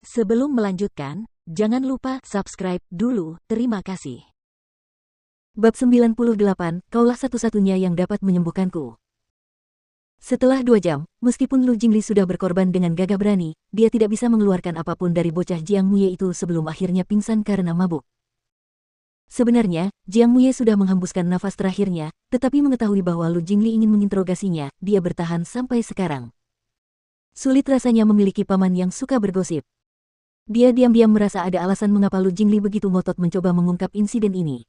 Sebelum melanjutkan, jangan lupa subscribe dulu, terima kasih. Bab 98, kaulah satu-satunya yang dapat menyembuhkanku. Setelah 2 jam, meskipun Lu Jingli sudah berkorban dengan gagah berani, dia tidak bisa mengeluarkan apapun dari bocah Jiang Muye itu sebelum akhirnya pingsan karena mabuk. Sebenarnya, Jiang Muye sudah menghembuskan nafas terakhirnya, tetapi mengetahui bahwa Lu Jingli ingin menginterogasinya, dia bertahan sampai sekarang. Sulit rasanya memiliki paman yang suka bergosip. Dia diam-diam merasa ada alasan mengapa Lu Jingli begitu ngotot mencoba mengungkap insiden ini.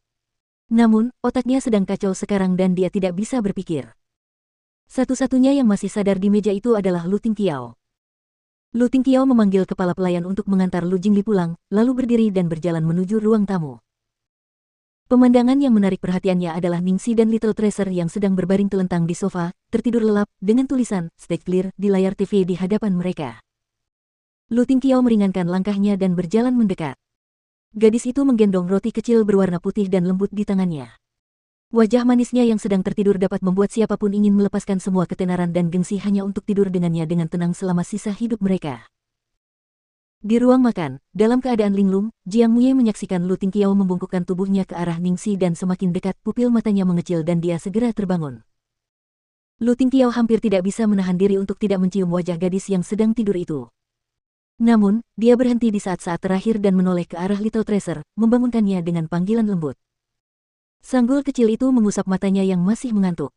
Namun, otaknya sedang kacau sekarang dan dia tidak bisa berpikir. Satu-satunya yang masih sadar di meja itu adalah Lu Tingqiao. Lu Tingqiao memanggil kepala pelayan untuk mengantar Lu Jingli pulang, lalu berdiri dan berjalan menuju ruang tamu. Pemandangan yang menarik perhatiannya adalah Ningxi dan Little Tracer yang sedang berbaring telentang di sofa, tertidur lelap, dengan tulisan "Stage Clear" di layar TV di hadapan mereka. Lu Tingqiao meringankan langkahnya dan berjalan mendekat. Gadis itu menggendong roti kecil berwarna putih dan lembut di tangannya. Wajah manisnya yang sedang tertidur dapat membuat siapapun ingin melepaskan semua ketenaran dan gengsi hanya untuk tidur dengannya dengan tenang selama sisa hidup mereka. Di ruang makan, dalam keadaan linglung, Jiang Muye menyaksikan Lu Tingqiao membungkukkan tubuhnya ke arah Ningxi dan semakin dekat pupil matanya mengecil dan dia segera terbangun. Lu Tingqiao hampir tidak bisa menahan diri untuk tidak mencium wajah gadis yang sedang tidur itu. Namun, dia berhenti di saat-saat terakhir dan menoleh ke arah Little Tracer, membangunkannya dengan panggilan lembut. Sanggul kecil itu mengusap matanya yang masih mengantuk.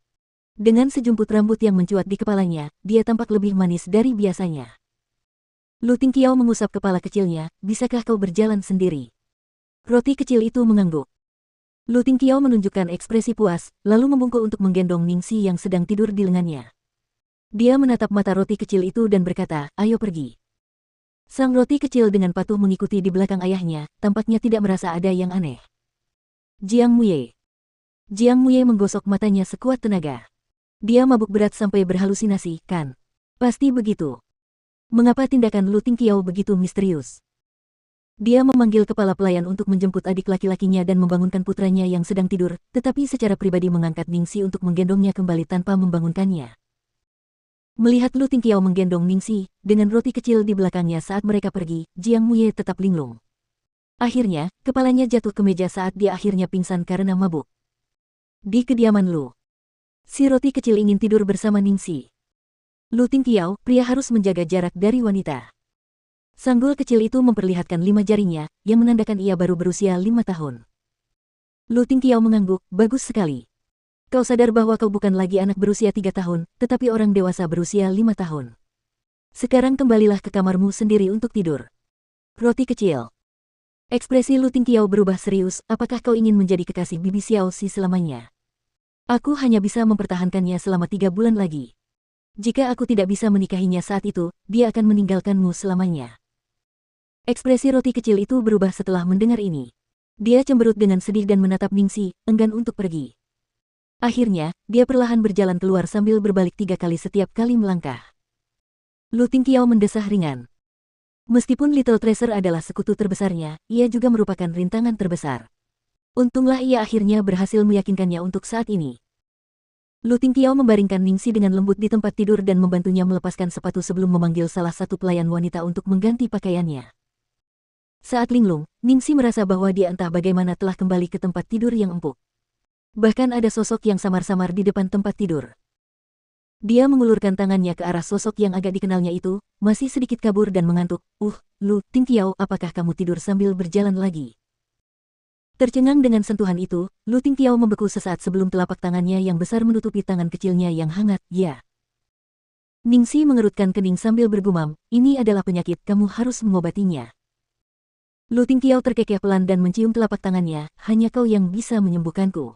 Dengan sejumput rambut yang mencuat di kepalanya, dia tampak lebih manis dari biasanya. Lu Tingqiao mengusap kepala kecilnya, bisakah kau berjalan sendiri? Roti kecil itu mengangguk. Lu Tingqiao menunjukkan ekspresi puas, lalu membungkuk untuk menggendong Ningxi yang sedang tidur di lengannya. Dia menatap mata roti kecil itu dan berkata, "Ayo pergi." Sang roti kecil dengan patuh mengikuti di belakang ayahnya, tampaknya tidak merasa ada yang aneh. Jiang Muye. Jiang Muye menggosok matanya sekuat tenaga. Dia mabuk berat sampai berhalusinasi, kan? Pasti begitu. Mengapa tindakan Lu Tingqiao begitu misterius? Dia memanggil kepala pelayan untuk menjemput adik laki-lakinya dan membangunkan putranya yang sedang tidur, tetapi secara pribadi mengangkat Ningxi untuk menggendongnya kembali tanpa membangunkannya. Melihat Lu Tingqiao menggendong Ningxi, dengan roti kecil di belakangnya saat mereka pergi, Jiang Muye tetap linglung. Akhirnya, kepalanya jatuh ke meja saat dia akhirnya pingsan karena mabuk. Di kediaman Lu, si roti kecil ingin tidur bersama Ningxi. Lu Tingqiao, pria harus menjaga jarak dari wanita. Sanggul kecil itu memperlihatkan 5 jarinya, yang menandakan ia baru berusia 5 tahun. Lu Tingqiao mengangguk, bagus sekali. Kau sadar bahwa kau bukan lagi anak berusia 3 tahun, tetapi orang dewasa berusia 5 tahun. Sekarang kembalilah ke kamarmu sendiri untuk tidur. Roti kecil. Ekspresi Lu Tingqiao berubah serius, apakah kau ingin menjadi kekasih Bibi Xiao Si selamanya? Aku hanya bisa mempertahankannya selama 3 bulan lagi. Jika aku tidak bisa menikahinya saat itu, dia akan meninggalkanmu selamanya. Ekspresi roti kecil itu berubah setelah mendengar ini. Dia cemberut dengan sedih dan menatap Ningxi, enggan untuk pergi. Akhirnya, dia perlahan berjalan keluar sambil berbalik 3 kali setiap kali melangkah. Lu Tingqiao mendesah ringan. Meskipun Little Tracer adalah sekutu terbesarnya, ia juga merupakan rintangan terbesar. Untunglah ia akhirnya berhasil meyakinkannya untuk saat ini. Lu Tingqiao membaringkan Ningxi dengan lembut di tempat tidur dan membantunya melepaskan sepatu sebelum memanggil salah satu pelayan wanita untuk mengganti pakaiannya. Saat linglung, Ningxi merasa bahwa dia entah bagaimana telah kembali ke tempat tidur yang empuk. Bahkan ada sosok yang samar-samar di depan tempat tidur. Dia mengulurkan tangannya ke arah sosok yang agak dikenalnya itu, masih sedikit kabur dan mengantuk. Lu Tingqiao, apakah kamu tidur sambil berjalan lagi? Tercengang dengan sentuhan itu, Lu Tingqiao membeku sesaat sebelum telapak tangannya yang besar menutupi tangan kecilnya yang hangat, ya. Ningxi mengerutkan kening sambil bergumam, ini adalah penyakit, kamu harus mengobatinya. Lu Tingqiao terkekeh pelan dan mencium telapak tangannya, hanya kau yang bisa menyembuhkanku.